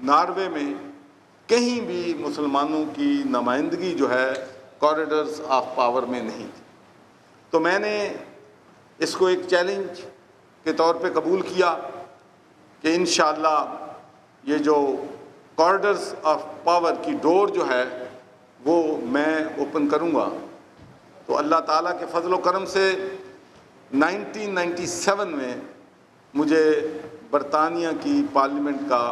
Norway میں کہیں بھی مسلمانوں کی نمائندگی جو ہے کوریڈورز آف پاور میں نہیں تھی. تو میں نے اس کو ایک چیلنج کے طور پہ قبول کیا کہ انشاءاللہ یہ جو کوریڈورز آف پاور کی ڈور جو ہے وہ میں اوپن کروں گا. تو اللہ تعالیٰ کے فضل و کرم سے 1997 میں مجھے برطانیہ کی پارلیمنٹ کا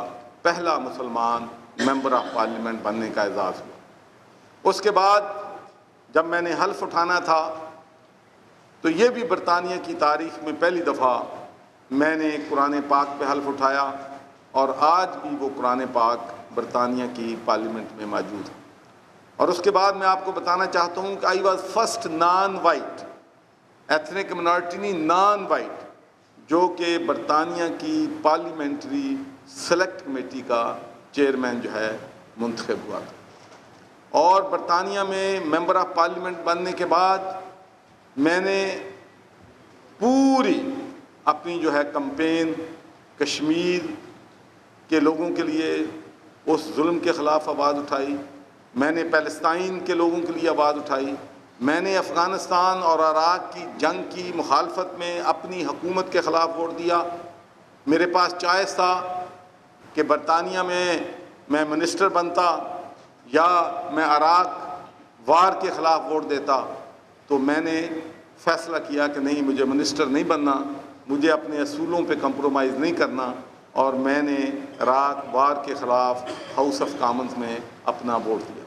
پہلا مسلمان ممبر آف پارلیمنٹ بننے کا اعزاز ہوا. اس کے بعد جب میں نے حلف اٹھانا تھا تو یہ بھی برطانیہ کی تاریخ میں پہلی دفعہ میں نے قرآن پاک پہ حلف اٹھایا، اور آج بھی وہ قرآن پاک برطانیہ کی پارلیمنٹ میں موجود ہے. اور اس کے بعد میں آپ کو بتانا چاہتا ہوں کہ I was first non white ethnic minority نہیں، نان وائٹ، جو کہ برطانیہ کی پارلیمنٹری سلیکٹ کمیٹی کا چیئرمین جو ہے منتخب ہوا تھا. اور برطانیہ میں ممبر آف پارلیمنٹ بننے کے بعد میں نے پوری اپنی جو ہے کمپین کشمیر کے لوگوں کے لیے اس ظلم کے خلاف آواز اٹھائی، میں نے پیلسطائن کے لوگوں کے لیے آواز اٹھائی، میں نے افغانستان اور عراق کی جنگ کی مخالفت میں اپنی حکومت کے خلاف ووٹ دیا. میرے پاس چوائس تھا کہ برطانیہ میں منسٹر بنتا یا میں عراق وار کے خلاف ووٹ دیتا. تو میں نے فیصلہ کیا کہ نہیں، مجھے منسٹر نہیں بننا، مجھے اپنے اصولوں پہ کمپرومائز نہیں کرنا، اور میں نے عراق وار کے خلاف ہاؤس آف کامنز میں اپنا ووٹ دیا.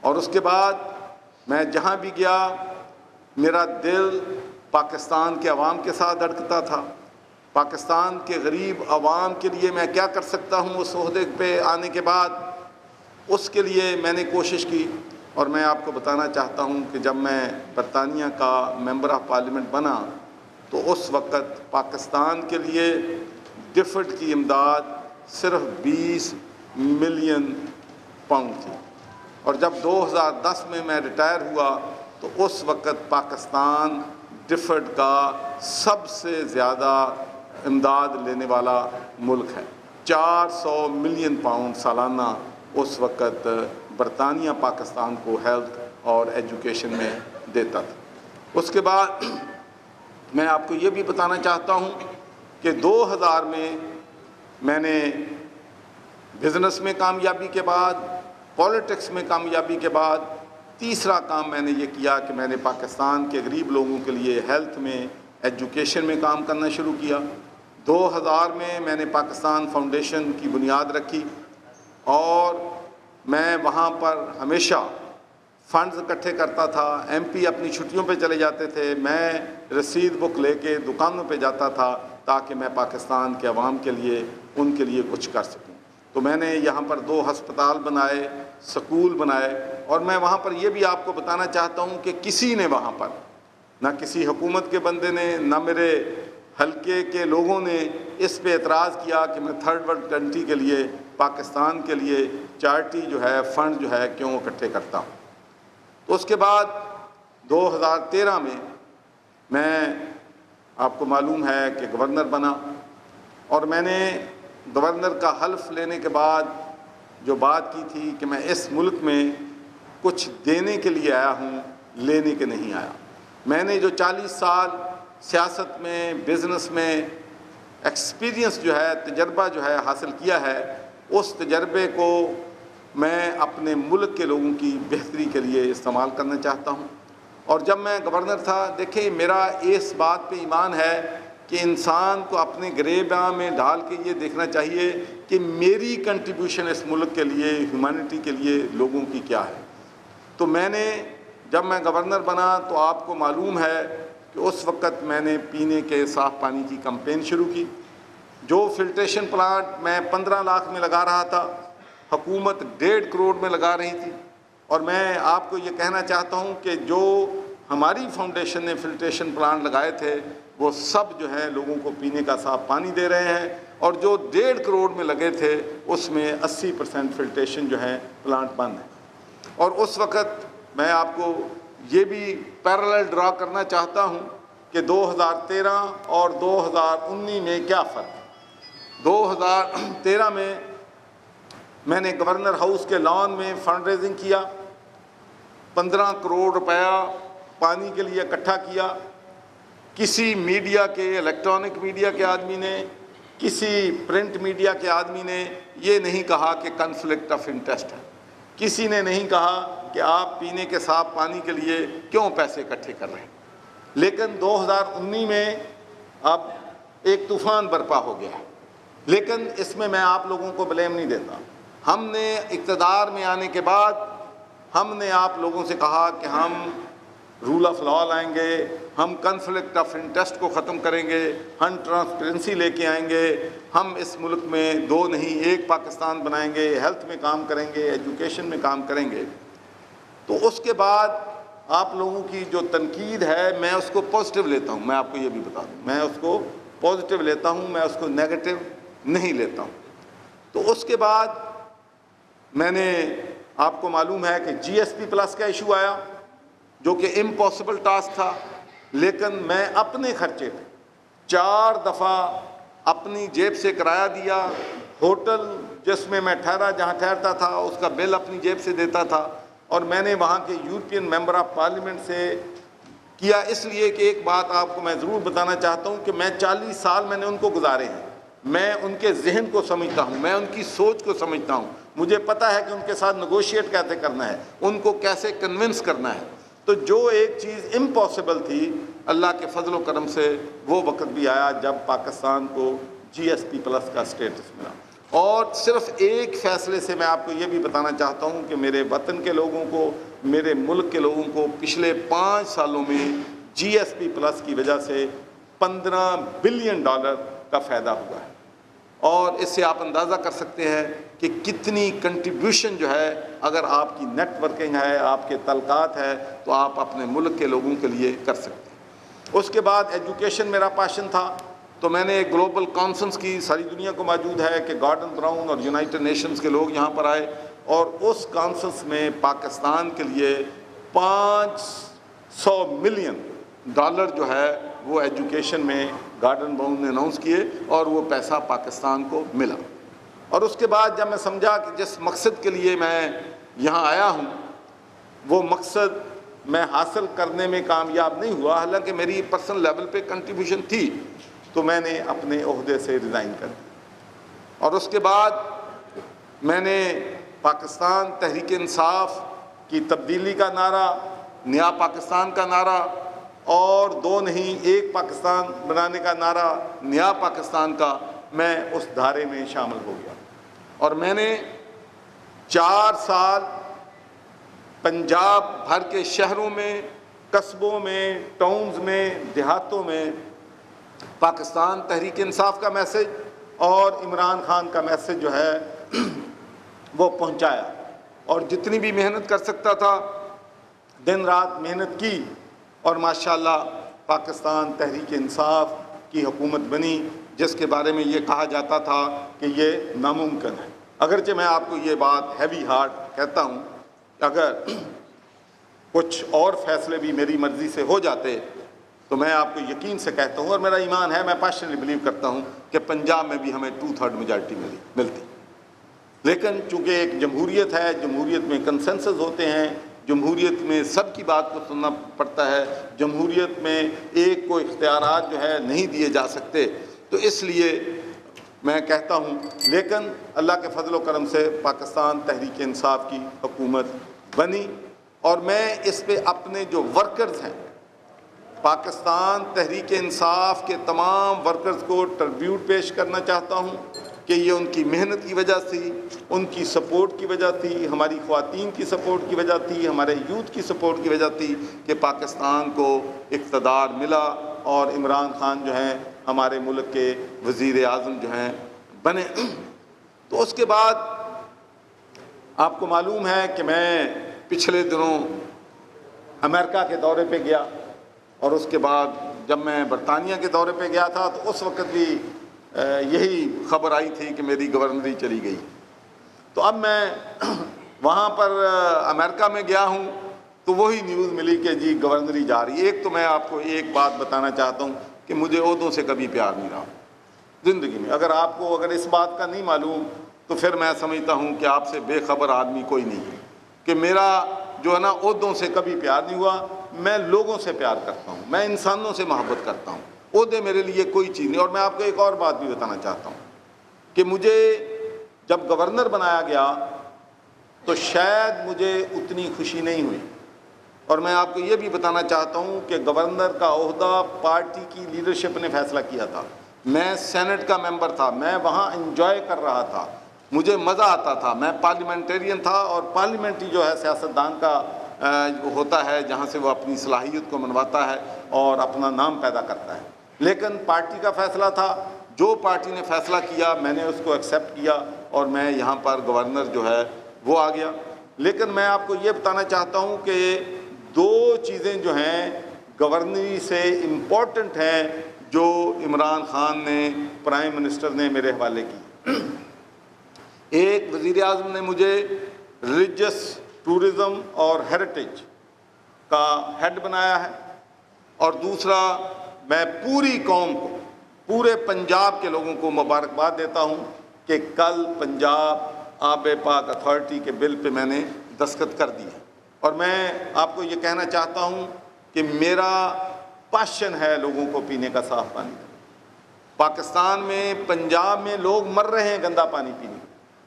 اور اس کے بعد میں جہاں بھی گیا میرا دل پاکستان کے عوام کے ساتھ دھڑکتا تھا. پاکستان کے غریب عوام کے لیے میں کیا کر سکتا ہوں اس عہدے پہ آنے کے بعد، اس کے لیے میں نے کوشش کی. اور میں آپ کو بتانا چاہتا ہوں کہ جب میں برطانیہ کا ممبر آف پارلیمنٹ بنا تو اس وقت پاکستان کے لیے ڈفڈ کی امداد صرف 20 ملین پاؤنڈ تھی. اور جب 2010 میں ریٹائر ہوا تو اس وقت پاکستان ڈفڈ کا سب سے زیادہ امداد لینے والا ملک ہے. 400 ملین پاؤنڈ سالانہ اس وقت برطانیہ پاکستان کو ہیلتھ اور ایجوکیشن میں دیتا تھا. اس کے بعد میں آپ کو یہ بھی بتانا چاہتا ہوں کہ 2000 میں نے بزنس میں کامیابی کے بعد، پولیٹکس میں کامیابی کے بعد، تیسرا کام میں نے یہ کیا کہ میں نے پاکستان کے غریب لوگوں کے لیے ہیلتھ میں، ایجوکیشن میں کام کرنا شروع کیا. 2000 میں نے پاکستان فاؤنڈیشن کی بنیاد رکھی، اور میں وہاں پر ہمیشہ فنڈز اکٹھے کرتا تھا. ایم پی اپنی چھٹیوں پہ چلے جاتے تھے، میں رسید بک لے کے دکانوں پہ جاتا تھا تاکہ میں پاکستان کے عوام کے لیے، ان کے لیے کچھ کر سکوں. تو میں نے یہاں پر 2 ہسپتال بنائے، سکول بنائے. اور میں وہاں پر یہ بھی آپ کو بتانا چاہتا ہوں کہ کسی نے وہاں پر، نہ کسی حکومت کے بندے نے، نہ میرے حلقے کے لوگوں نے اس پہ اعتراض کیا کہ میں تھرڈ ورلڈ کنٹری کے لیے، پاکستان کے لیے چارٹی جو ہے، فنڈ جو ہے کیوں اکٹھے کرتا ہوں. تو اس کے بعد 2013 میں آپ کو معلوم ہے کہ گورنر بنا، اور میں نے گورنر کا حلف لینے کے بعد جو بات کی تھی کہ میں اس ملک میں کچھ دینے کے لیے آیا ہوں، لینے کے نہیں آیا. میں نے جو 40 سال سیاست میں، بزنس میں ایکسپیرینس جو ہے، تجربہ جو ہے حاصل کیا ہے، اس تجربے کو میں اپنے ملک کے لوگوں کی بہتری کے لیے استعمال کرنا چاہتا ہوں. اور جب میں گورنر تھا، دیکھیں میرا اس بات پہ ایمان ہے کہ انسان کو اپنے گریباں میں ڈال کے یہ دیکھنا چاہیے کہ میری کنٹریبیوشن اس ملک کے لیے، ہیومینٹی کے لیے، لوگوں کی کیا ہے. تو میں نے جب میں گورنر بنا تو آپ کو معلوم ہے کہ اس وقت میں نے پینے کے صاف پانی کی کمپین شروع کی. جو فلٹریشن پلانٹ میں 15 لاکھ میں لگا رہا تھا، حکومت 1.5 کروڑ میں لگا رہی تھی. اور میں آپ کو یہ کہنا چاہتا ہوں کہ جو ہماری فاؤنڈیشن نے فلٹریشن پلانٹ لگائے تھے وہ سب جو ہے لوگوں کو پینے کا صاف پانی دے رہے ہیں. اور جو 1.5 کروڑ میں لگے تھے اس میں 80% فلٹریشن جو ہے پلانٹ بند ہے. اور اس وقت میں آپ کو یہ بھی پیرالل ڈرا کرنا چاہتا ہوں کہ 2013 اور 2019 میں کیا فرق ہے. 2013 میں میں نے گورنر ہاؤس کے لان میں فنڈ ریزنگ کیا، 15 کروڑ روپیہ پانی کے لیے اکٹھا کیا۔ کسی میڈیا کے، الیکٹرانک میڈیا کے آدمی نے، کسی پرنٹ میڈیا کے آدمی نے یہ نہیں کہا کہ کنفلکٹ آف انٹرسٹ ہے، کسی نے نہیں کہا کہ آپ پینے کے صاف پانی کے لیے کیوں پیسے اکٹھے کر رہے ہیں۔ لیکن 2019 میں اب ایک طوفان برپا ہو گیا، لیکن اس میں آپ لوگوں کو بلیم نہیں دیتا۔ ہم نے اقتدار میں آنے کے بعد ہم نے آپ لوگوں سے کہا کہ ہم رول آف لا لائیں گے، ہم کنفلکٹ آف انٹرسٹ کو ختم کریں گے، ہم ٹرانسپیرنسی لے کے آئیں گے، ہم اس ملک میں 2 نہیں 1 پاکستان بنائیں گے، ہیلتھ میں کام کریں گے، ایجوکیشن میں کام کریں گے۔ تو اس کے بعد آپ لوگوں کی جو تنقید ہے میں اس کو پازیٹیو لیتا ہوں، میں آپ کو یہ بھی بتا دوں، میں اس کو پازیٹیو لیتا ہوں، میں اس کو نیگیٹو نہیں لیتا ہوں۔ تو اس کے بعد میں نے، آپ کو معلوم ہے کہ جی ایس پی پلس کا ایشو آیا جو کہ امپاسبل ٹاسک تھا، لیکن میں اپنے خرچے پہ 4 دفعہ اپنی جیب سے کرایہ دیا، ہوٹل جس میں میں جہاں ٹھہرتا تھا اس کا بل اپنی جیب سے دیتا تھا، اور میں نے وہاں کے یورپین ممبر آف پارلیمنٹ سے کیا، اس لیے کہ ایک بات آپ کو میں ضرور بتانا چاہتا ہوں کہ میں 40 سال میں نے ان کو گزارے ہیں، میں ان کے ذہن کو سمجھتا ہوں، میں ان کی سوچ کو سمجھتا ہوں، مجھے پتہ ہے کہ ان کے ساتھ نیگوشیٹ کیسے کرنا ہے، ان کو کیسے کنونس کرنا ہے۔ تو جو ایک چیز امپاسبل تھی، اللہ کے فضل و کرم سے وہ وقت بھی آیا جب پاکستان کو جی ایس پی پلس کا سٹیٹس ملا۔ اور صرف ایک فیصلے سے میں آپ کو یہ بھی بتانا چاہتا ہوں کہ میرے وطن کے لوگوں کو، میرے ملک کے لوگوں کو پچھلے 5 سالوں میں جی ایس پی پلس کی وجہ سے $15 بلین کا فائدہ ہوا ہے، اور اس سے آپ اندازہ کر سکتے ہیں کہ کتنی کنٹریبیوشن جو ہے، اگر آپ کی نیٹ ورکنگ ہے، آپ کے تعلقات ہے، تو آپ اپنے ملک کے لوگوں کے لیے کر سکتے ہیں۔ اس کے بعد ایجوکیشن میرا پیشن تھا، تو میں نے ایک گلوبل کانفرنس کی، ساری دنیا کو موجود ہے کہ گارڈن براؤن اور یونائٹڈ نیشنز کے لوگ یہاں پر آئے، اور اس کانفرنس میں پاکستان کے لیے $500 ملین جو ہے وہ ایجوکیشن میں گارڈن براؤن نے اناؤنس کیے، اور وہ پیسہ پاکستان کو ملا۔ اور اس کے بعد جب میں سمجھا کہ جس مقصد کے لیے میں یہاں آیا ہوں وہ مقصد میں حاصل کرنے میں کامیاب نہیں ہوا، حالانکہ میری پرسنل لیول پہ کنٹریبیوشن تھی، تو میں نے اپنے عہدے سے ریزائن کر دیا۔ اور اس کے بعد میں نے پاکستان تحریک انصاف کی تبدیلی کا نعرہ، نیا پاکستان کا نعرہ، اور 2 نہیں 1 پاکستان بنانے کا نعرہ، نیا پاکستان کا، میں اس دھارے میں شامل ہو گیا۔ اور میں نے 4 سال پنجاب بھر کے شہروں میں، قصبوں میں، ٹاؤنز میں، دیہاتوں میں پاکستان تحریک انصاف کا میسج اور عمران خان کا میسج جو ہے وہ پہنچایا، اور جتنی بھی محنت کر سکتا تھا دن رات محنت کی، اور ماشاءاللہ پاکستان تحریک انصاف کی حکومت بنی، جس کے بارے میں یہ کہا جاتا تھا کہ یہ ناممکن ہے۔ اگرچہ میں آپ کو یہ بات ہیوی ہارٹ کہتا ہوں کہ اگر کچھ اور فیصلے بھی میری مرضی سے ہو جاتے تو میں آپ کو یقین سے کہتا ہوں، اور میرا ایمان ہے، میں پیشنلی بلیو کرتا ہوں کہ پنجاب میں بھی ہمیں 2/3 میجارٹی ملتی، لیکن چونکہ ایک جمہوریت ہے، جمہوریت میں کنسنسس ہوتے ہیں، جمہوریت میں سب کی بات کو سننا پڑتا ہے، جمہوریت میں ایک کو اختیارات جو ہے نہیں دیے جا سکتے، تو اس لیے میں کہتا ہوں، لیکن اللہ کے فضل و کرم سے پاکستان تحریک انصاف کی حکومت بنی، اور میں اس پہ اپنے جو ورکرز ہیں، پاکستان تحریک انصاف کے تمام ورکرز کو ٹربیوٹ پیش کرنا چاہتا ہوں کہ یہ ان کی محنت کی وجہ سے، ان کی سپورٹ کی وجہ تھی، ہماری خواتین کی سپورٹ کی وجہ تھی، ہمارے یوتھ کی سپورٹ کی وجہ تھی کہ پاکستان کو اقتدار ملا، اور عمران خان جو ہیں ہمارے ملک کے وزیر اعظم جو ہیں بنے۔ تو اس کے بعد آپ کو معلوم ہے کہ میں پچھلے دنوں امریکہ کے دورے پہ گیا، اور اس کے بعد جب میں برطانیہ کے دورے پہ گیا تھا تو اس وقت بھی یہی خبر آئی تھی کہ میری گورنری چلی گئی۔ تو اب میں وہاں پر امریکہ میں گیا ہوں تو وہی نیوز ملی کہ جی گورنری جا رہی ہے۔ ایک تو میں آپ کو ایک بات بتانا چاہتا ہوں کہ مجھے عہدوں سے کبھی پیار نہیں رہا زندگی میں۔ اگر آپ کو اگر اس بات کا نہیں معلوم تو پھر میں سمجھتا ہوں کہ آپ سے بے خبر آدمی کوئی نہیں ہے کہ میرا جو ہے نا عہدوں سے کبھی پیار نہیں ہوا. میں لوگوں سے پیار کرتا ہوں, میں انسانوں سے محبت کرتا ہوں. عہدے میرے لیے کوئی چیز نہیں. اور میں آپ کو ایک اور بات بھی بتانا چاہتا ہوں کہ مجھے جب گورنر بنایا گیا تو شاید مجھے اتنی خوشی نہیں ہوئی. اور میں آپ کو یہ بھی بتانا چاہتا ہوں کہ گورنر کا عہدہ پارٹی کی لیڈرشپ نے فیصلہ کیا تھا. میں سینٹ کا ممبر تھا, میں وہاں انجوائے کر رہا تھا, مجھے مزہ آتا تھا. میں پارلیمنٹیرین تھا, اور پارلیمنٹ ہی جو ہے سیاستدان کا ہوتا ہے جہاں سے وہ اپنی صلاحیت کو منواتا ہے اور اپنا نام پیدا کرتا ہے. لیکن پارٹی کا فیصلہ تھا, جو پارٹی نے فیصلہ کیا میں نے اس کو ایکسیپٹ کیا, اور میں یہاں پر گورنر جو ہے وہ آ گیا. لیکن میں آپ کو یہ بتانا چاہتا ہوں کہ دو چیزیں جو ہیں گورنری سے امپورٹنٹ ہیں جو عمران خان نے پرائم منسٹر نے میرے حوالے کی. ایک وزیر اعظم نے مجھے ریلیجس ٹورزم اور ہیریٹیج کا ہیڈ بنایا ہے, اور دوسرا میں پوری قوم کو, پورے پنجاب کے لوگوں کو مبارکباد دیتا ہوں کہ کل پنجاب آب پاک اتھارٹی کے بل پہ میں نے دستخط کر دی ہے. اور میں آپ کو یہ کہنا چاہتا ہوں کہ میرا پیشن ہے لوگوں کو پینے کا صاف پانی. پاکستان میں پنجاب میں لوگ مر رہے ہیں گندا پانی پینے.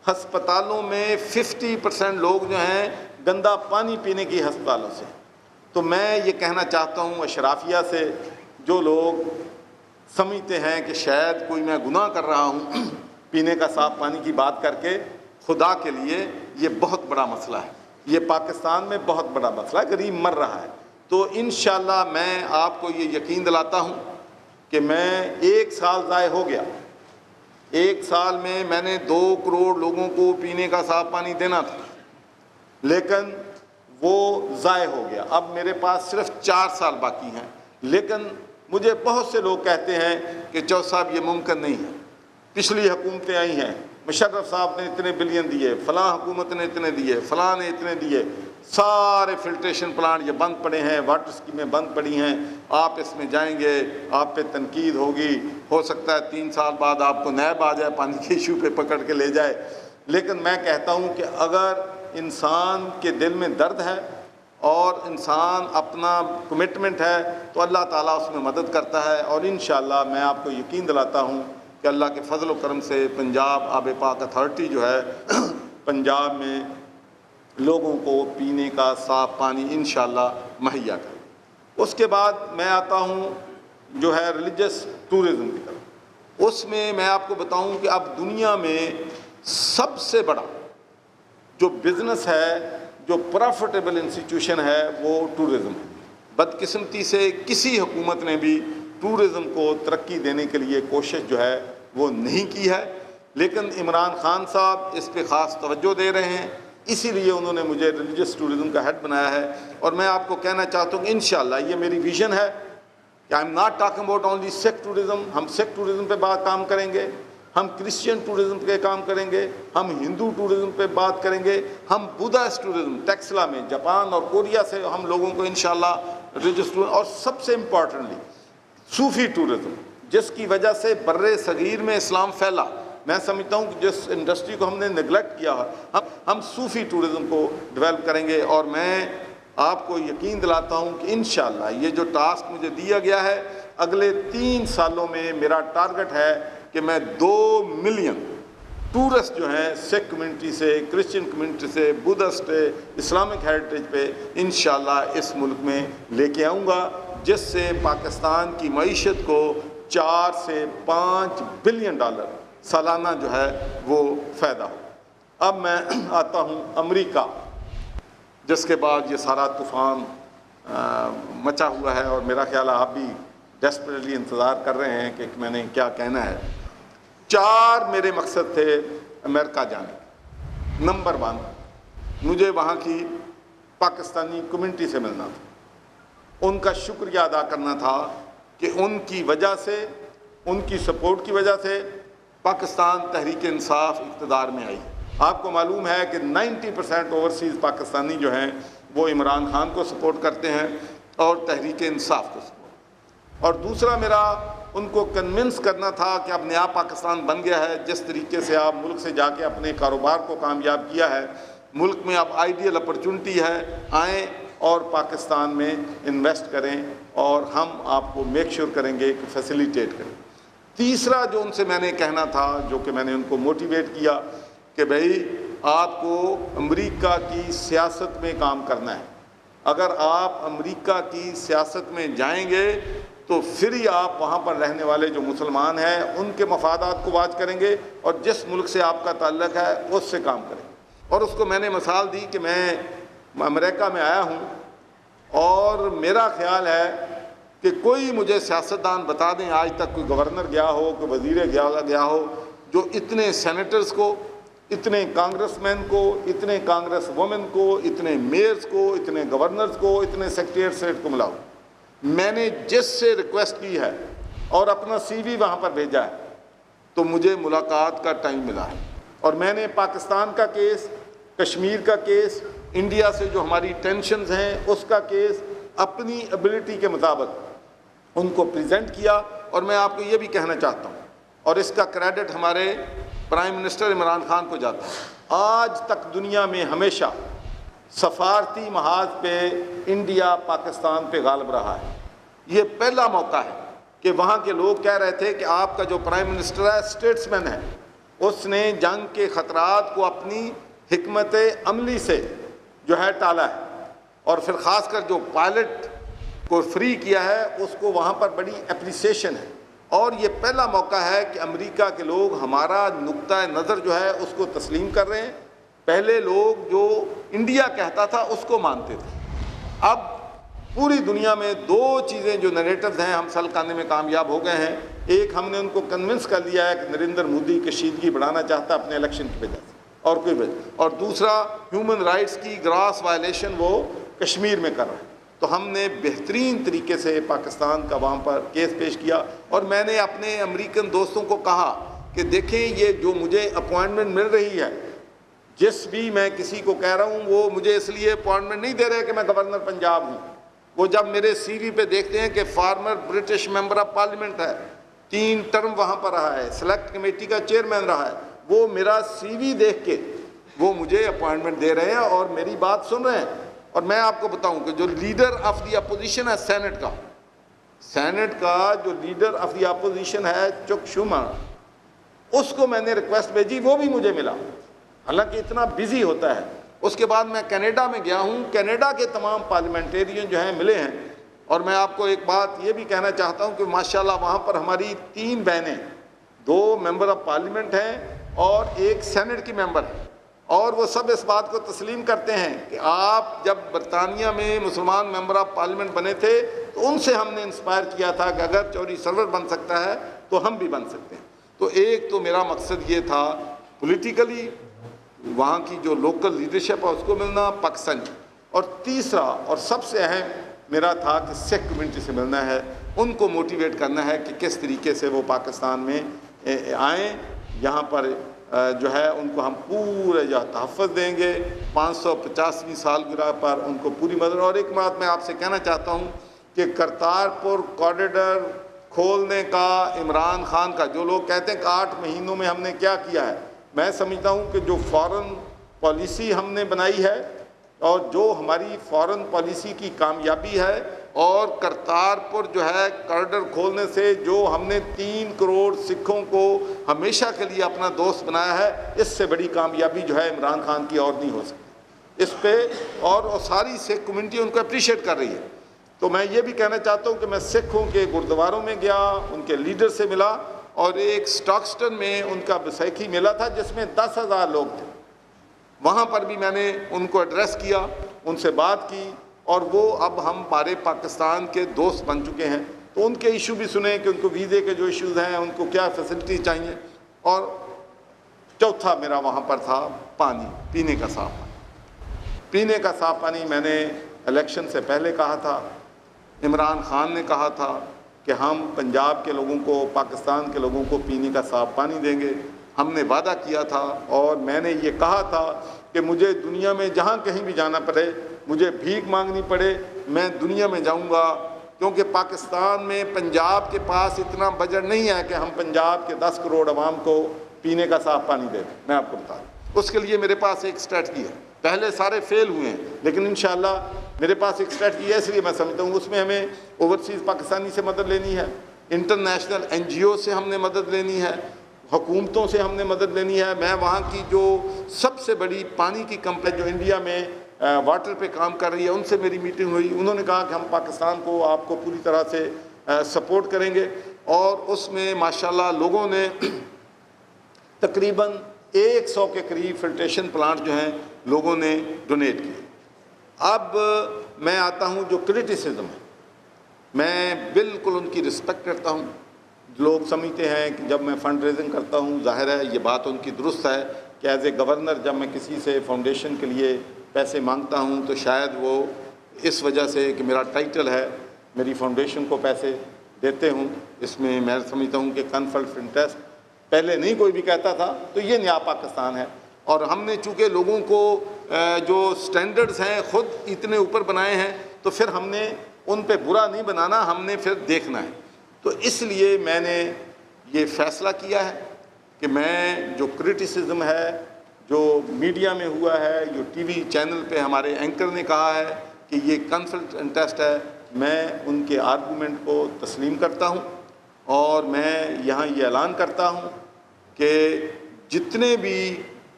ہسپتالوں میں 50% لوگ جو ہیں گندا پانی پینے کی ہسپتالوں سے. تو میں یہ کہنا چاہتا ہوں اشرافیہ سے, جو لوگ سمجھتے ہیں کہ شاید کوئی میں گناہ کر رہا ہوں پینے کا صاف پانی کی بات کر کے, خدا کے لیے یہ بہت بڑا مسئلہ ہے. یہ پاکستان میں بہت بڑا مسئلہ ہے, غریب مر رہا ہے. تو انشاءاللہ میں آپ کو یہ یقین دلاتا ہوں کہ میں 1 سال ضائع ہو گیا, 1 سال میں میں نے 2 کروڑ لوگوں کو پینے کا صاف پانی دینا تھا, لیکن وہ ضائع ہو گیا. اب میرے پاس صرف 4 سال باقی ہیں. لیکن مجھے بہت سے لوگ کہتے ہیں کہ چودھری صاحب یہ ممکن نہیں ہے, پچھلی حکومتیں آئی ہیں, مشرف صاحب نے اتنے بلین دیے, فلاں حکومت نے اتنے دیے, فلاں نے اتنے دیے, سارے فلٹریشن پلانٹ یہ بند پڑے ہیں, واٹر اسکیمیں بند پڑی ہیں. آپ اس میں جائیں گے, آپ پہ تنقید ہوگی, ہو سکتا ہے 3 سال بعد آپ کو نیب آ جائے, پانی کے ایشو پہ پکڑ کے لے جائے. لیکن میں کہتا ہوں کہ اگر انسان کے دل میں درد ہے اور انسان اپنا کمٹمنٹ ہے تو اللہ تعالیٰ اس میں مدد کرتا ہے. اور انشاءاللہ میں آپ کو یقین دلاتا ہوں کہ اللہ کے فضل و کرم سے پنجاب آب پاک اتھارٹی جو ہے پنجاب میں لوگوں کو پینے کا صاف پانی انشاءاللہ مہیا کرے. اس کے بعد میں آتا ہوں جو ہے ریلیجس ٹورزم کی طرف. اس میں میں آپ کو بتاؤں کہ اب دنیا میں سب سے بڑا جو بزنس ہے, جو پروفٹیبل انسٹیٹیوشن ہے, وہ ٹورزم ہے. بدقسمتی سے کسی حکومت نے بھی ٹورزم کو ترقی دینے کے لیے کوشش جو ہے وہ نہیں کی ہے. لیکن عمران خان صاحب اس پہ خاص توجہ دے رہے ہیں, اسی لیے انہوں نے مجھے ریلیجس ٹورزم کا ہیڈ بنایا ہے. اور میں آپ کو کہنا چاہتا ہوں کہ انشاءاللہ یہ میری ویژن ہے کہ I am not talking about only Sikh tourism. ہم سکھ ٹورزم پہ بات کام کریں گے, ہم کرسچین ٹورزم پہ کام کریں گے, ہم ہندو ٹورزم پہ بات کریں گے, ہم بدھسٹ ٹورزم ٹیکسلا میں جاپان اور کوریا سے ہم لوگوں کو انشاءاللہ ریلیجس ٹورزم, اور سب سے امپورٹنٹلی صوفی ٹورزم, جس کی وجہ سے بر صغیر میں اسلام پھیلا. میں سمجھتا ہوں کہ جس انڈسٹری کو ہم نے نگلیکٹ کیا ہم صوفی ٹورزم کو ڈیولپ کریں گے. اور میں آپ کو یقین دلاتا ہوں کہ انشاءاللہ یہ جو ٹاسک مجھے دیا گیا ہے, اگلے 3 سالوں میں میرا ٹارگٹ ہے کہ میں 2 ملین ٹورسٹ جو ہیں سکھ کمیونٹی سے, کرسچن کمیونٹی سے, بدھسٹ, اسلامک ہیریٹیج پہ انشاءاللہ اس ملک میں لے کے آؤں گا, جس سے پاکستان کی معیشت کو 4 سے 5 بلین ڈالر سالانہ جو ہے وہ فائدہ ہو. اب میں آتا ہوں امریکہ, جس کے بعد یہ سارا طوفان مچا ہوا ہے, اور میرا خیال ہے آپ بھی ڈیسپریٹلی انتظار کر رہے ہیں کہ میں نے کیا کہنا ہے. 4 میرے مقصد تھے امریکہ جانے. نمبر 1, مجھے وہاں کی پاکستانی کمیونٹی سے ملنا تھا, ان کا شکریہ ادا کرنا تھا کہ ان کی وجہ سے, ان کی سپورٹ کی وجہ سے پاکستان تحریک انصاف اقتدار میں آئی. آپ کو معلوم ہے کہ 90% اوورسیز پاکستانی جو ہیں وہ عمران خان کو سپورٹ کرتے ہیں اور تحریک انصاف کو سپورٹ. اور دوسرا میرا ان کو کنونس کرنا تھا کہ اب نیا پاکستان بن گیا ہے. جس طریقے سے آپ ملک سے جا کے اپنے کاروبار کو کامیاب کیا ہے, ملک میں اب آئیڈیل اپرچونٹی ہے, آئیں اور پاکستان میں انویسٹ کریں اور ہم آپ کو میک شور کریں گے کہ فیسیلیٹیٹ کریں. تیسرا جو ان سے میں نے کہنا تھا, جو کہ میں نے ان کو موٹیویٹ کیا کہ بھئی آپ کو امریکہ کی سیاست میں کام کرنا ہے. اگر آپ امریکہ کی سیاست میں جائیں گے تو پھر ہی آپ وہاں پر رہنے والے جو مسلمان ہیں ان کے مفادات کو واچ کریں گے اور جس ملک سے آپ کا تعلق ہے اس سے کام کریں. اور اس کو میں نے مثال دی کہ میں امریکہ میں آیا ہوں اور میرا خیال ہے کہ کوئی مجھے سیاستدان بتا دیں آج تک کوئی گورنر گیا ہو, کوئی وزیر گیا ہو جو اتنے سینیٹرز کو, اتنے کانگریس مین کو, اتنے کانگریس وومن کو, اتنے میئرز کو, اتنے گورنرز کو, اتنے سیکریٹری اسٹیٹ کو ملا ہو. میں نے جس سے ریکویسٹ کی ہے اور اپنا سی وی وہاں پر بھیجا ہے تو مجھے ملاقات کا ٹائم ملا ہے. اور میں نے پاکستان کا کیس, کشمیر کا کیس, انڈیا سے جو ہماری ٹینشنز ہیں اس کا کیس اپنی ایبلٹی کے مطابق ان کو پریزنٹ کیا. اور میں آپ کو یہ بھی کہنا چاہتا ہوں اور اس کا کریڈٹ ہمارے پرائم منسٹر عمران خان کو جاتا ہے, آج تک دنیا میں ہمیشہ سفارتی محاذ پہ انڈیا پاکستان پہ غالب رہا ہے. یہ پہلا موقع ہے کہ وہاں کے لوگ کہہ رہے تھے کہ آپ کا جو پرائم منسٹر ہے اسٹیٹس مین ہے, اس نے جنگ کے خطرات کو اپنی حکمت عملی سے جو ہے ٹالا ہے. اور پھر خاص کر جو پائلٹ کو فری کیا ہے اس کو وہاں پر بڑی اپریسیشن ہے. اور یہ پہلا موقع ہے کہ امریکہ کے لوگ ہمارا نقطہ نظر جو ہے اس کو تسلیم کر رہے ہیں. پہلے لوگ جو انڈیا کہتا تھا اس کو مانتے تھے. اب پوری دنیا میں دو چیزیں جو نریٹرز ہیں ہم سل کرنے میں کامیاب ہو گئے ہیں. ایک, ہم نے ان کو کنونس کر دیا ہے کہ نریندر مودی کشیدگی بڑھانا چاہتا ہے اپنے الیکشن کی وجہ سے اور کوئی وجہ, اور دوسرا ہیومن رائٹس کی گراس وائلیشن وہ کشمیر میں کر رہا ہے. تو ہم نے بہترین طریقے سے پاکستان کا وہاں پر کیس پیش کیا. اور میں نے اپنے امریکن دوستوں کو کہا کہ دیکھیں یہ جو مجھے اپوائنٹمنٹ مل رہی ہے, جس بھی میں کسی کو کہہ رہا ہوں وہ مجھے اس لیے اپوائنٹمنٹ نہیں دے رہے کہ میں گورنر پنجاب ہوں. وہ جب میرے سی وی پہ دیکھتے ہیں کہ former British member of parliament ہے, 3 ٹرم وہاں پر رہا ہے, سلیکٹ کمیٹی کا چیئرمین رہا ہے, وہ میرا سی وی دیکھ کے وہ مجھے اپوائنٹمنٹ دے رہے ہیں اور میری بات سن رہے ہیں. اور میں آپ کو بتاؤں کہ جو لیڈر آف دی اپوزیشن ہے سینٹ کا جو لیڈر آف دی اپوزیشن ہے چک شومر, اس کو میں نے ریکویسٹ بھیجی, وہ بھی مجھے ملا, حالانکہ اتنا بزی ہوتا ہے. اس کے بعد میں کینیڈا میں گیا ہوں, کینیڈا کے تمام پارلیمنٹیرین جو ہیں ملے ہیں. اور میں آپ کو ایک بات یہ بھی کہنا چاہتا ہوں کہ ماشاءاللہ وہاں پر ہماری 3 بہنیں, 2 ممبر آف پارلیمنٹ ہیں اور 1 سینٹ کی ممبر ہے. اور وہ سب اس بات کو تسلیم کرتے ہیں کہ آپ جب برطانیہ میں مسلمان ممبر آف پارلیمنٹ بنے تھے تو ان سے ہم نے انسپائر کیا تھا کہ اگر چوری سرور بن سکتا ہے تو ہم بھی بن سکتے ہیں. تو ایک تو میرا مقصد یہ تھا پولیٹیکلی وہاں کی جو لوکل لیڈرشپ ہے اس کو ملنا پاکستان. اور تیسرا اور سب سے اہم میرا تھا کہ سکھ کمیونٹی سے ملنا ہے, ان کو موٹیویٹ کرنا ہے کہ کس طریقے سے وہ پاکستان میں آئیں. یہاں پر جو ہے ان کو ہم پورے جو تحفظ دیں گے, 550ویں سالگرہ پر ان کو پوری مدد. اور ایک بات میں آپ سے کہنا چاہتا ہوں کہ کرتارپور کوریڈور کھولنے کا عمران خان کا, جو لوگ کہتے ہیں کہ 8 مہینوں میں ہم نے کیا کیا ہے, میں سمجھتا ہوں کہ جو فارن پالیسی ہم نے بنائی ہے اور جو ہماری فارن پالیسی کی کامیابی ہے اور کرتارپور جو ہے کوریڈور کھولنے سے جو ہم نے 3 کروڑ سکھوں کو ہمیشہ کے لیے اپنا دوست بنایا ہے, اس سے بڑی کامیابی جو ہے عمران خان کی اور نہیں ہو سکتی اس پہ. اور ساری سکھ کمیونٹی ان کو اپریشیٹ کر رہی ہے. تو میں یہ بھی کہنا چاہتا ہوں کہ میں سکھوں کے گردواروں میں گیا, ان کے لیڈر سے ملا, اور ایک سٹاکسٹن میں ان کا بیسیکھی میلہ تھا جس میں 10,000 لوگ تھے. وہاں پر بھی میں نے ان کو ایڈریس کیا, ان سے بات کی, اور وہ اب ہم ہمارے پاکستان کے دوست بن چکے ہیں. تو ان کے ایشو بھی سنیں کہ ان کو ویزے کے جو ایشوز ہیں ان کو کیا فیسلٹی چاہیے. اور چوتھا میرا وہاں پر تھا پانی, پینے کا صاف پانی. پینے کا صاف پانی میں نے الیکشن سے پہلے کہا تھا, عمران خان نے کہا تھا کہ ہم پنجاب کے لوگوں کو, پاکستان کے لوگوں کو پینے کا صاف پانی دیں گے. ہم نے وعدہ کیا تھا اور میں نے یہ کہا تھا کہ مجھے دنیا میں جہاں کہیں بھی جانا پڑے, مجھے بھیک مانگنی پڑے, میں دنیا میں جاؤں گا, کیونکہ پاکستان میں پنجاب کے پاس اتنا بجٹ نہیں ہے کہ ہم پنجاب کے 10 کروڑ عوام کو پینے کا صاف پانی دے دیں. میں آپ کو بتا دوں اس کے لیے میرے پاس ایک اسٹریٹجی ہے. پہلے سارے فیل ہوئے ہیں لیکن انشاءاللہ میرے پاس ایک اسٹریٹجی ہے. اس لیے میں سمجھتا ہوں اس میں ہمیں اوورسیز پاکستانی سے مدد لینی ہے, انٹرنیشنل NGO سے ہم نے مدد لینی ہے, حکومتوں سے ہم نے مدد لینی ہے. میں وہاں کی جو سب سے بڑی پانی کی کمپنی جو انڈیا میں واٹر پہ کام کر رہی ہے ان سے میری میٹنگ ہوئی. انہوں نے کہا کہ ہم پاکستان کو آپ کو پوری طرح سے سپورٹ کریں گے, اور اس میں ماشاءاللہ لوگوں نے تقریباً 100 کے قریب فلٹریشن پلانٹ جو ہیں لوگوں نے ڈونیٹ کیے. اب میں آتا ہوں جو کرٹیسزم ہے, میں بالکل ان کی رسپیکٹ کرتا ہوں. لوگ سمجھتے ہیں کہ جب میں فنڈ ریزنگ کرتا ہوں, ظاہر ہے یہ بات ان کی درست ہے کہ ایز اے گورنر جب میں کسی سے فاؤنڈیشن کے لیے پیسے مانگتا ہوں تو شاید وہ اس وجہ سے کہ میرا ٹائٹل ہے میری فاؤنڈیشن کو پیسے دیتے ہوں. اس میں میں سمجھتا ہوں کہ کنفلٹ آف انٹرسٹ پہلے نہیں کوئی بھی کہتا تھا, تو یہ نیا پاکستان ہے. اور ہم نے چونکہ لوگوں کو جو سٹینڈرڈز ہیں خود اتنے اوپر بنائے ہیں تو پھر ہم نے ان پہ برا نہیں بنانا, ہم نے پھر دیکھنا ہے. تو اس لیے میں نے یہ فیصلہ کیا ہے کہ میں جو کرٹیسزم ہے جو میڈیا میں ہوا ہے, جو ٹی وی چینل پہ ہمارے اینکر نے کہا ہے کہ یہ کنفلکٹ انٹرسٹ ہے, میں ان کے آرگومنٹ کو تسلیم کرتا ہوں. اور میں یہاں یہ اعلان کرتا ہوں کہ جتنے بھی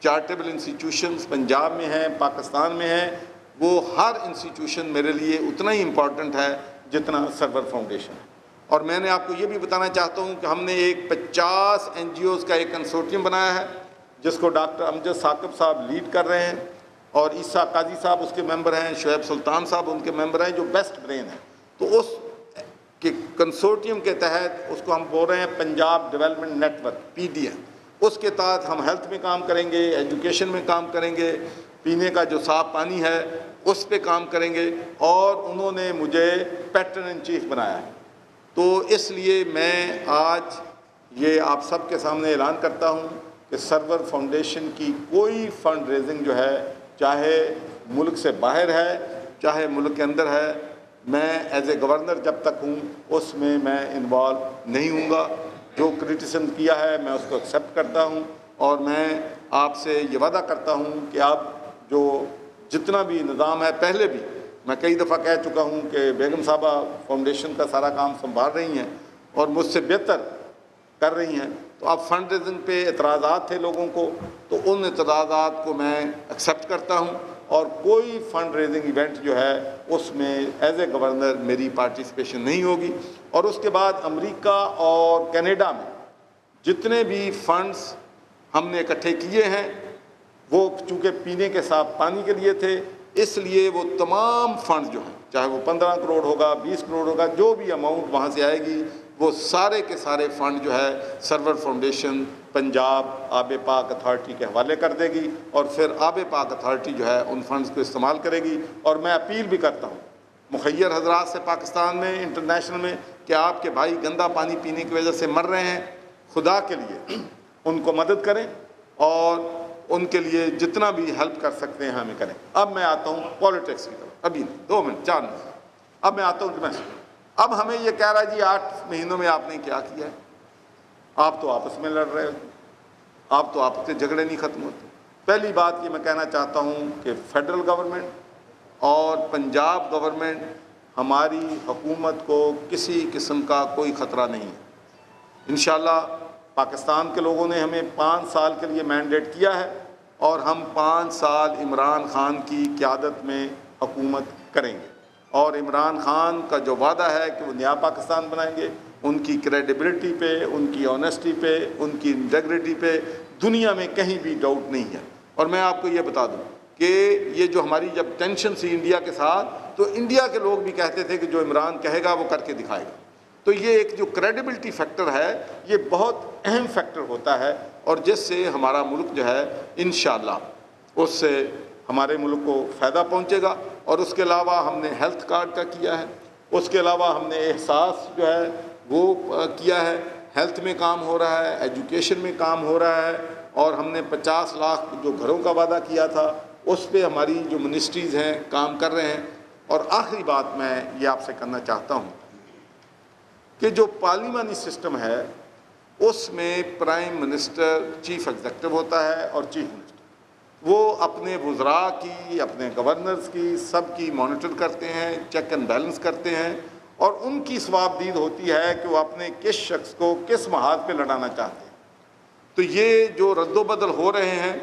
چارٹیبل انسٹیٹیوشنز پنجاب میں ہیں, پاکستان میں ہیں, وہ ہر انسٹیٹیوشن میرے لیے اتنا ہی امپورٹنٹ ہے جتنا سرور فاؤنڈیشن ہے. اور میں نے آپ کو یہ بھی بتانا چاہتا ہوں کہ ہم نے ایک 50 NGOز کا ایک کنسورٹیم بنایا ہے جس کو ڈاکٹر امجد ثاقب صاحب لیڈ کر رہے ہیں, اور عیسیٰ قاضی صاحب اس کے ممبر ہیں, شعیب سلطان صاحب ان کے ممبر ہیں جو بیسٹ برین ہیں. تو اس کے کنسورٹیم کے تحت اس کو ہم بول رہے ہیں Punjab development network PDN. اس کے تحت ہم ہیلتھ میں کام کریں گے, ایجوکیشن میں کام کریں گے, پینے کا جو صاف پانی ہے اس پہ کام کریں گے. اور انہوں نے مجھے پیٹرن ان چیف بنایا ہے. تو اس لیے میں آج یہ آپ سب کے سامنے اعلان کرتا ہوں کہ سرور فاؤنڈیشن کی کوئی فنڈ ریزنگ جو ہے, چاہے ملک سے باہر ہے چاہے ملک کے اندر ہے, میں ایز اے گورنر جب تک ہوں اس میں انوالو نہیں ہوں گا. جو کرٹیسزم کیا ہے میں اس کو ایکسیپٹ کرتا ہوں, اور میں آپ سے یہ وعدہ کرتا ہوں کہ اب جو جتنا بھی نظام ہے, پہلے بھی میں کئی دفعہ کہہ چکا ہوں کہ بیگم صاحبہ فاؤنڈیشن کا سارا کام سنبھال رہی ہیں اور مجھ سے بہتر کر رہی ہیں. تو اب فنڈ ریزنگ پہ اعتراضات تھے لوگوں کو, تو ان اعتراضات کو میں ایکسیپٹ کرتا ہوں, اور کوئی فنڈ ریزنگ ایونٹ جو ہے اس میں ایز اے گورنر میری پارٹیسپیشن نہیں ہوگی. اور اس کے بعد امریکہ اور کینیڈا میں جتنے بھی فنڈز ہم نے اکٹھے کیے ہیں وہ چونکہ پینے کے صاف پانی کے لیے تھے, اس لیے وہ تمام فنڈ جو ہیں, چاہے وہ 15 کروڑ ہوگا, 20 کروڑ ہوگا, جو بھی اماؤنٹ وہاں سے آئے گی, وہ سارے کے سارے فنڈ جو ہے سرور فاؤنڈیشن پنجاب آب پاک اتھارٹی کے حوالے کر دے گی, اور پھر آب پاک اتھارٹی جو ہے ان فنڈز کو استعمال کرے گی. اور میں اپیل بھی کرتا ہوں مخیر حضرات سے پاکستان میں, انٹرنیشنل میں, کہ آپ کے بھائی گندا پانی پینے کی وجہ سے مر رہے ہیں, خدا کے لیے ان کو مدد کریں اور ان کے لیے جتنا بھی ہیلپ کر سکتے ہیں ہمیں کریں. اب میں آتا ہوں پالیٹکس کی طرف, ابھی 2 منٹ 4 منٹ. اب میں آتا ہوں کہ اب ہمیں یہ کہہ رہا ہے جی 8 مہینوں میں آپ نے کیا کیا ہے, آپ تو آپس میں لڑ رہے ہو, آپ تو آپس سے جھگڑے نہیں ختم ہوتے. پہلی بات یہ میں کہنا چاہتا ہوں کہ فیڈرل گورنمنٹ اور پنجاب گورنمنٹ ہماری حکومت کو کسی قسم کا کوئی خطرہ نہیں ہے. انشاءاللہ پاکستان کے لوگوں نے ہمیں 5 سال کے لیے مینڈیٹ کیا ہے, اور ہم 5 سال عمران خان کی قیادت میں حکومت کریں گے. اور عمران خان کا جو وعدہ ہے کہ وہ نیا پاکستان بنائیں گے, ان کی کریڈیبلٹی پہ, ان کی آنیسٹی پہ, ان کی انٹیگریٹی پہ دنیا میں کہیں بھی ڈاؤٹ نہیں ہے. اور میں آپ کو یہ بتا دوں کہ یہ جو ہماری جب ٹینشن سی انڈیا کے ساتھ, تو انڈیا کے لوگ بھی کہتے تھے کہ جو عمران کہے گا وہ کر کے دکھائے گا. تو یہ ایک جو کریڈیبلٹی فیکٹر ہے یہ بہت اہم فیکٹر ہوتا ہے, اور جس سے ہمارا ملک جو ہے انشاءاللہ اس سے ہمارے ملک کو فائدہ پہنچے گا. اور اس کے علاوہ ہم نے ہیلتھ کارڈ کا کیا ہے, اس کے علاوہ ہم نے احساس جو ہے وہ کیا ہے, ہیلتھ میں کام ہو رہا ہے, ایجوکیشن میں کام ہو رہا ہے, اور ہم نے 50 لاکھ جو گھروں کا وعدہ کیا تھا اس پہ ہماری جو منسٹریز ہیں کام کر رہے ہیں. اور آخری بات میں یہ آپ سے کرنا چاہتا ہوں کہ جو پارلیمانی سسٹم ہے اس میں پرائم منسٹر چیف ایگزیکٹو ہوتا ہے اور چیف منسٹر وہ اپنے وزراء کی، اپنے گورنرز کی، سب کی مانیٹر کرتے ہیں، چیک اینڈ بیلنس کرتے ہیں، اور ان کی ثوابدید ہوتی ہے کہ وہ اپنے کس شخص کو کس محاذ پہ لڑانا چاہتے ہیں۔ تو یہ جو رد و بدل ہو رہے ہیں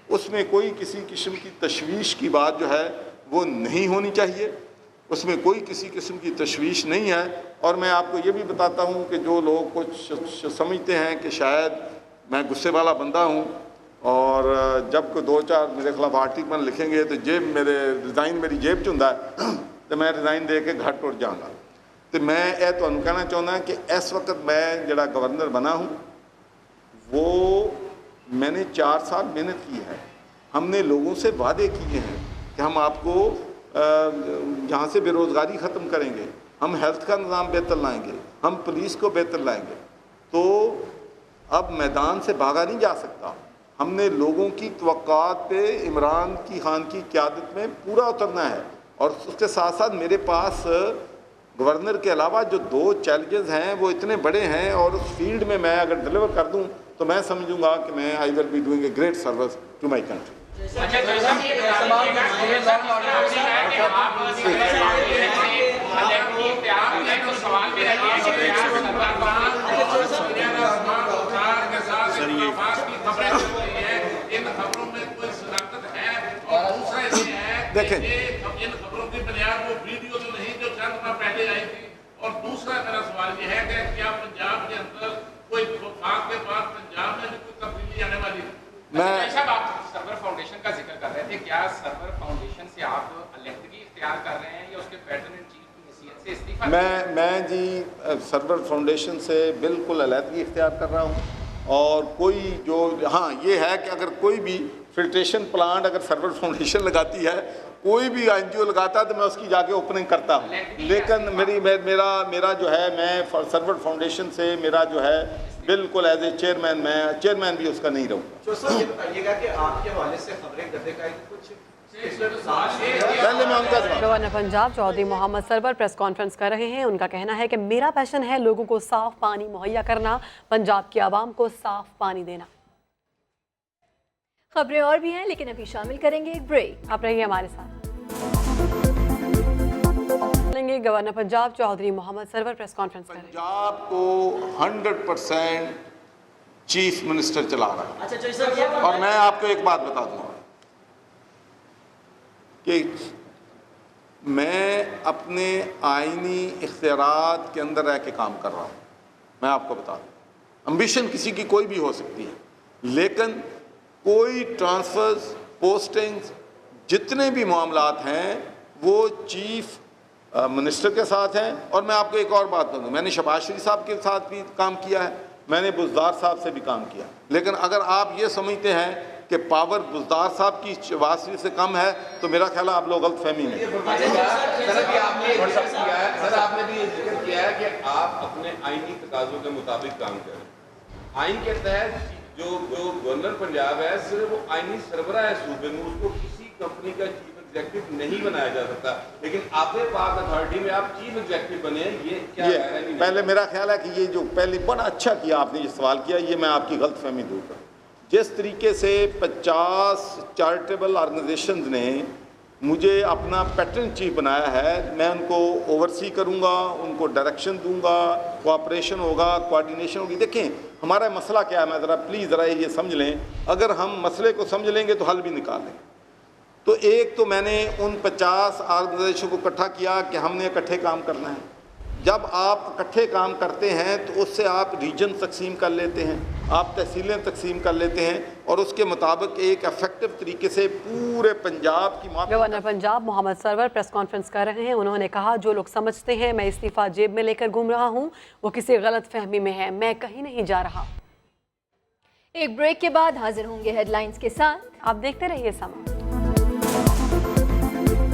اس میں کوئی کسی قسم کی تشویش کی بات جو ہے وہ نہیں ہونی چاہیے، اس میں کوئی کسی قسم کی تشویش نہیں ہے۔ اور میں آپ کو یہ بھی بتاتا ہوں کہ جو لوگ کچھ سمجھتے ہیں کہ شاید میں غصے والا بندہ ہوں اور جب کوئی دو چار میرے خلاف آرٹیکل لکھیں گے تو ریزائن میری جیب چ تو میں ریزائن دے کے گھر ٹوٹ جاؤں گا۔ تو میں یہ تو کہنا چاہتا کہ اس وقت میں جڑا گورنر بنا ہوں وہ میں نے 4 سال محنت کی ہے، ہم نے لوگوں سے وعدے کیے ہیں کہ ہم آپ کو یہاں سے بے روزگاری ختم کریں گے، ہم ہیلتھ کا نظام بہتر لائیں گے، ہم پولیس کو بہتر لائیں گے۔ تو اب میدان سے بھاگا نہیں جا سکتا، ہم نے لوگوں کی توقعات پہ عمران خان کی قیادت میں پورا اترنا ہے۔ اور اس کے ساتھ ساتھ میرے پاس گورنر کے علاوہ جو 2 چیلنجز ہیں وہ اتنے بڑے ہیں، اور اس فیلڈ میں میں اگر ڈیلیور کر دوں تو میں سمجھوں گا کہ میں I will be doing a great service to my country. دیکھیں ان خبروں کی بنیاد وہ ویڈیو تو نہیں جو چند ماہ پہلے آئی تھی، اور دوسرا میرا سوال یہ ہے کہ کیا پنجاب کے اندر کوئی وفاق کے بعد پنجاب میں بھی کوئی تبدیلی آنے والی ہے؟ صاحب آپ سرور فاؤنڈیشن کا ذکر کر رہے تھے، کیا سرور فاؤنڈیشن سے آپ علیحدگی اختیار کر رہے ہیں یا اس کے پیٹرن ان چیف کی حیثیت سے استعفیٰ؟ میں جی سرور فاؤنڈیشن سے بالکل علیحدگی اختیار کر رہا ہوں، اور کوئی جو ہاں یہ ہے کہ اگر کوئی بھی فلٹریشن پلانٹ اگر سرور فاؤنڈیشن لگاتی ہے، کوئی بھی NGO لگاتا ہے تو میں اس کی جا کے اوپننگ کرتا ہوں، لیکن میرا جو ہے میں سرور فاؤنڈیشن سے میرا جو ہے بالکل ایز اے چیئرمین، میں چیئرمین بھی اس کا نہیں رہوں گا۔ سر یہ بتائیے گا کہ آپ کے حوالے سے خبریں گردے کا کچھ پہلے میں ان کا governor Punjab Chaudhry Muhammad Sarwar press conference کر رہے ہیں۔ ان کا کہنا ہے کہ میرا پیشن ہے لوگوں کو صاف پانی مہیا کرنا، پنجاب کی عوام کو صاف پانی دینا۔ خبریں اور بھی ہیں لیکن ابھی شامل کریں گے ایک بریک۔ آپ رہیے ہمارے ساتھ۔ Governor Punjab Chaudhry Muhammad Sarwar press conference کر رہے ہیں۔ پنجاب کو 100% چیف منسٹر چلا رہا ہے، اور میں آپ کو ایک بات بتا دوں کہ میں اپنے آئینی اختیارات کے اندر رہ کے کام کر رہا ہوں۔ میں آپ کو بتا دوں امبیشن کسی کی کوئی بھی ہو سکتی ہے، لیکن کوئی ٹرانسفرز، پوسٹنگز، جتنے بھی معاملات ہیں وہ چیف منسٹر کے ساتھ ہیں۔ اور میں آپ کو ایک اور بات بتاؤں، میں نے شہباز شریف صاحب کے ساتھ بھی کام کیا ہے، میں نے بزدار صاحب سے بھی کام کیا، لیکن اگر آپ یہ سمجھتے ہیں کہ پاور بزدار صاحب کی شہباز شریف سے کم ہے تو میرا خیال ہے آپ لوگ غلط فہمی میں۔ سر آپ نے بھی یہ ذکر کیا ہے کہ آپ اپنے آئینی تقاضوں کے مطابق کام کریں۔ آئین کے تحت جو گورنر پنجاب ہے صرف وہ آئینی سربراہ ہے صوبے میں، اس کو کسی کمپنی کا چیف ایگزیکٹو نہیں بنایا جا سکتا، لیکن آپ پاک اتھارٹی میں آپ چیف ایگزیکٹو بنے ہیں، یہ کیا ہے؟ پہلے میرا خیال ہے کہ یہ جو پہلے بڑا اچھا کیا آپ نے یہ سوال کیا، یہ میں آپ کی غلط فہمی دور کروں۔ جس طریقے سے 50 چیریٹیبل آرگنائزیشنز نے مجھے اپنا پیٹرن چیف بنایا ہے، میں ان کو اوورسی کروں گا، ان کو ڈائریکشن دوں گا، کوآپریشن ہوگا، کوآرڈینیشن ہوگی۔ دیکھیں ہمارا مسئلہ کیا ہے، میں پلیز یہ سمجھ لیں، اگر ہم مسئلے کو سمجھ لیں گے تو حل بھی نکال لیں گے۔ تو ایک تو میں نے ان 50 آرگنائزیشن کو اکٹھا کیا کہ ہم نے اکٹھے کام کرنا ہے۔ جب آپ اکٹھے کام کرتے ہیں تو اس سے آپ ریجن تقسیم کر لیتے ہیں، آپ تحصیلیں تقسیم کر لیتے ہیں، اور اس کے مطابق ایک افیکٹو طریقے سے پورے پنجاب کی governor Punjab Muhammad Sarwar press conference کر رہے ہیں۔ انہوں نے کہا جو لوگ سمجھتے ہیں میں استعفیٰ جیب میں لے کر گھوم رہا ہوں وہ کسی غلط فہمی میں ہے، میں کہیں نہیں جا رہا۔ ایک بریک کے بعد حاضر ہوں گے ہیڈ لائنز کے ساتھ، آپ دیکھتے رہیے سما۔